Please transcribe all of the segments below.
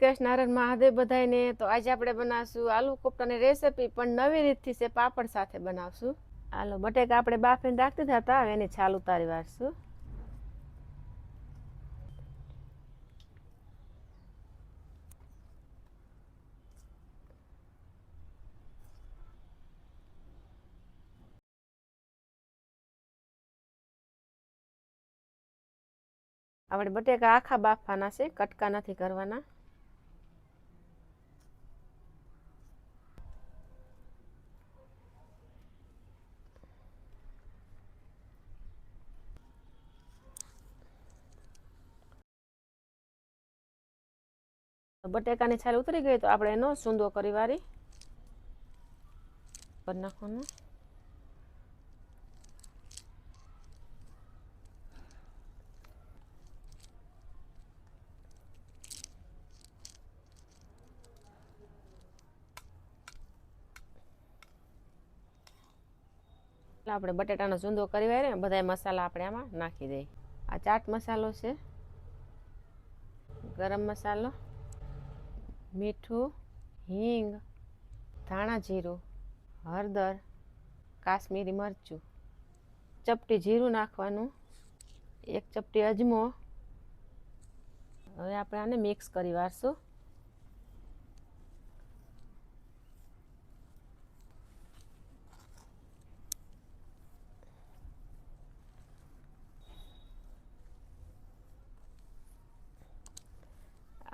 કૃષ્ણ હર મહાદેવ બધાને। તો આજે આપણે બનાવશું આલુ કોફતાની રેસીપી, પણ નવી રીતથી છે, પાપડ સાથે બનાવશું। આલુ બટેકા આપણે બાફીને રાખી દીધા હતા, એની છાલ ઉતારી વાળશું। આપણે બટેકા આખા બાફવાના છે, કટકા નથી કરવાના। બટેકાની છાલ ઉતરી ગઈ તો આપણે એનો સૂંદો કરી વારી કરી નાખવાનો। આપણે બટેટાનો સૂંદો કરી વાળીને બધા મસાલા આપણે આમાં નાખી દઈએ। આ ચાટ મસાલો છે, ગરમ મસાલો, મીઠું, હિંગ, ધાણા જીરું, હળદર, કાશ્મીરી મરચું, ચપટી જીરું નાખવાનું, એક ચપટી અજમો। હવે આપણે આને મિક્સ કરી વાળશું।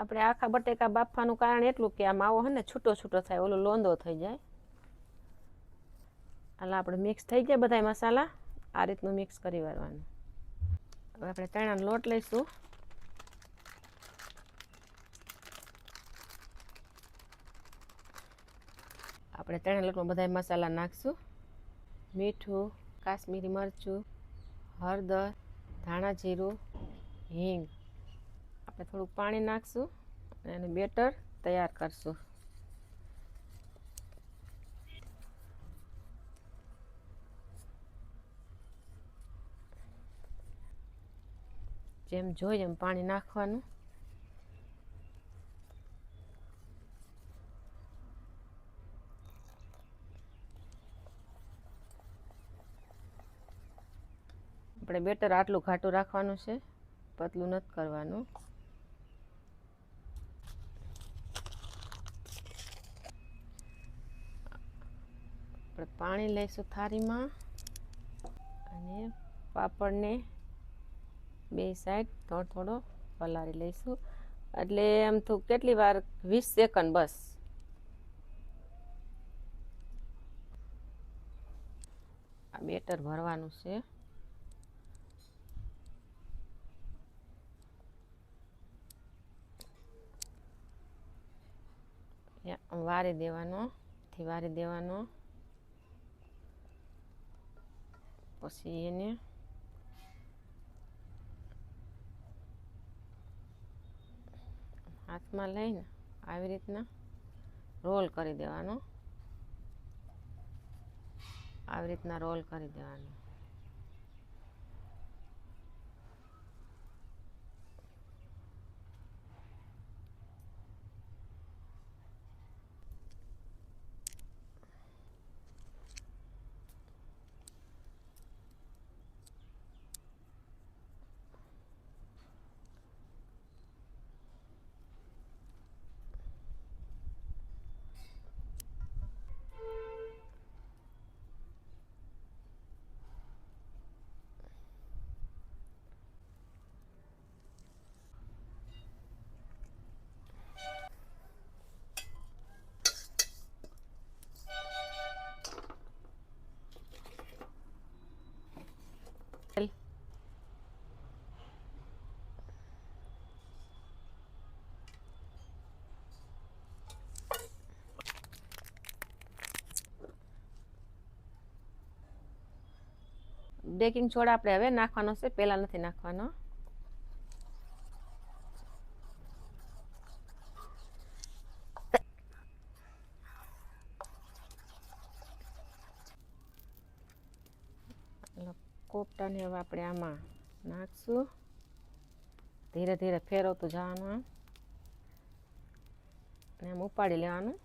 આપણે આખા બટેકા બાફવાનું કારણ એટલું કે આ માવો હે ને છૂટો છૂટો થાય, ઓલો લોંદો થઈ જાય। હાલ આપણે મિક્સ થઈ જાય બધા મસાલા, આ રીતનું મિક્સ કરી વાળવાનું। હવે આપણે ચણાનો લોટ લઈશું। આપણે ચણા લોટમાં બધા મસાલા નાખશું, મીઠું, કાશ્મીરી મરચું, હળદર, ધાણા જીરું, હિંગ। આપણે થોડુંક પાણી નાખશું અને બેટર તૈયાર કરશું। જેમ જોઈએ એમ પાણી નાખવાનું। આપણે બેટર આટલું ઘાટું રાખવાનું છે, પતલું નથી કરવાનું। આપણે પાણી લઈશું થાળીમાં અને પાપડને બે સાઈડ થોડો થોડો પલાળી લઈશું, એટલે એમ તો કેટલી વાર 20 સેકન્ડ બસ। આ બેટર ભરવાનું છે, વારી દેવાનો, પછી એને હાથમાં લઈને આવી રીતના રોલ કરી દેવાનો, આવી રીતના રોલ કરી દેવાનો। બેકિંગ સોડા આપણે હવે નાખવાનો છે, પહેલા નથી નાખવાનો। કોફતાને હવે આપણે આમાં નાખશું, ધીરે ધીરે ફેરવતું જવાનું। અને આમ ઉપાડી લેવાનું.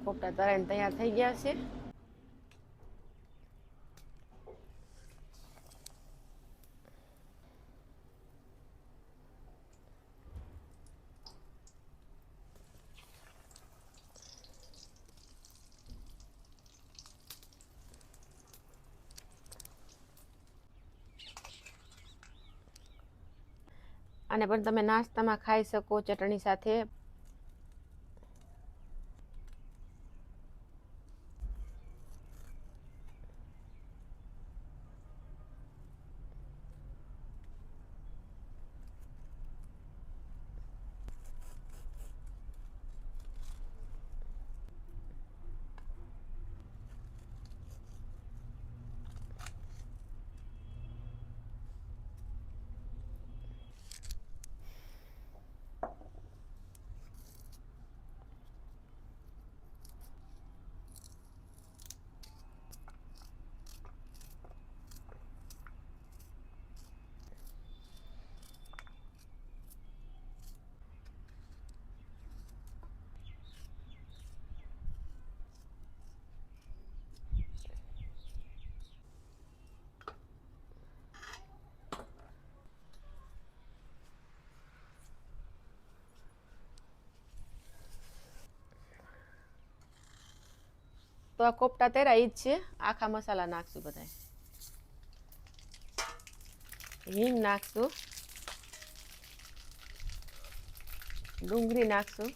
કોફતા તળાઈને તૈયાર થઈ ગયા છે. આને પણ તમે નાસ્તામાં ખાઈ શકો ચટણી સાથે. તો આ કોફતા તૈયાર ઈ જ છે. આખા મસાલા નાખશું બધા. હિંગ નાખશું, ડુંગળી નાખશું,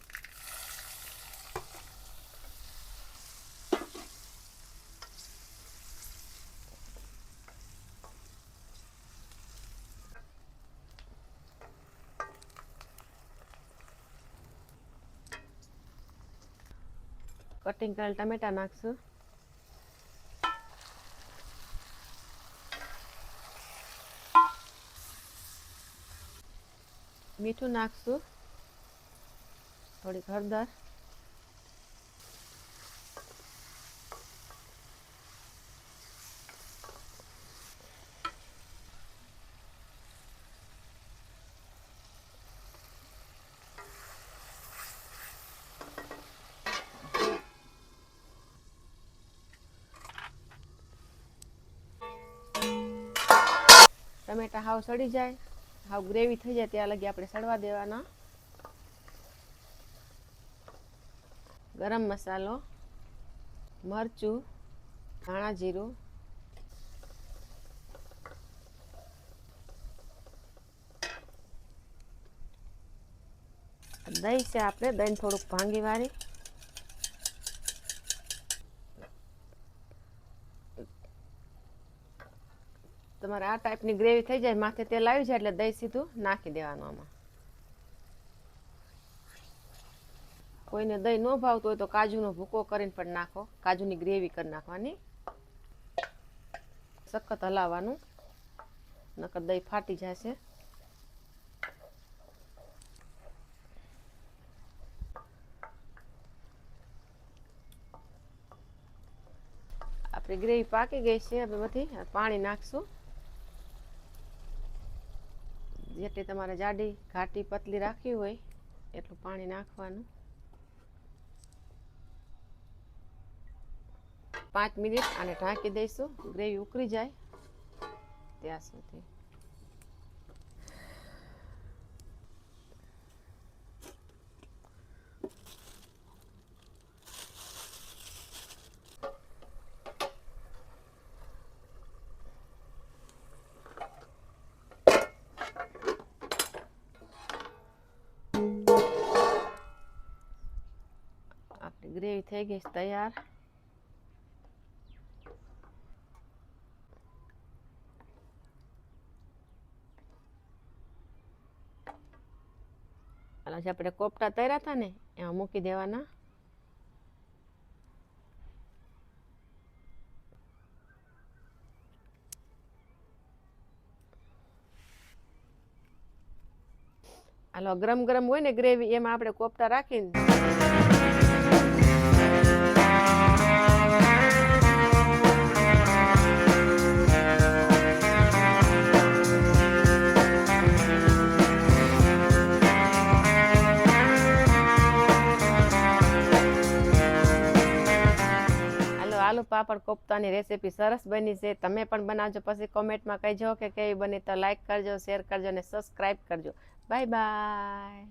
કટિંગ કરેલ ટમેટા નાખશું, મીઠું નાખશું, થોડીક હળદર, ટમેટા હાવ સડી જાય, હાવ ગ્રેવી થઈ જાય ત્યાં લગી આપણે સડવા દેવાના. ગરમ મસાલો, મરચું, ધાણા જીરું, દહીં છે. આપણે દહીં થોડુંક ભાંગી વાળી તમારે આ ટાઈપની ગ્રેવી થઈ જાય, માથે તેલ આવી જાય એટલે દહીં સીધું નાખી દેવાનું આમાં. કોઈને દહીં ન ભાવતું હોય તો કાજુનો ભૂકો કરીને પણ નાખો, કાજુની ગ્રેવી કરી નાખવાની. સખત હલાવવાનું, નકર દહીં ફાટી જશે. આપણી ગ્રેવી પાકી ગઈ છે. હવે બધી પાણી નાખશું. જેટલી તમારે જાડી ઘાટી પતલી રાખવી હોય એટલું પાણી નાખવાનું. 5 મિનિટ આને ઢાંકી દઈશું, ગ્રેવી ઉકળી જાય ત્યાં સુધી. આપણી ગ્રેવી થઈ ગઈ છે તૈયાર. હાલો જે આપણે કોપટા તળ્યા હતા ને એમાં મૂકી દેવાના. હાલો ગરમ ગરમ હોય ને ગ્રેવી એમાં આપણે કોપટા રાખીને આલુ પાપડ કોફતાની રેસીપી સરસ બની છે. તમે પણ બનાવજો, પછી કોમેન્ટમાં કહેજો કે કેવી બની. તો લાઈક કરજો, શેર કરજો અને સબસ્ક્રાઈબ કરજો. Bye bye.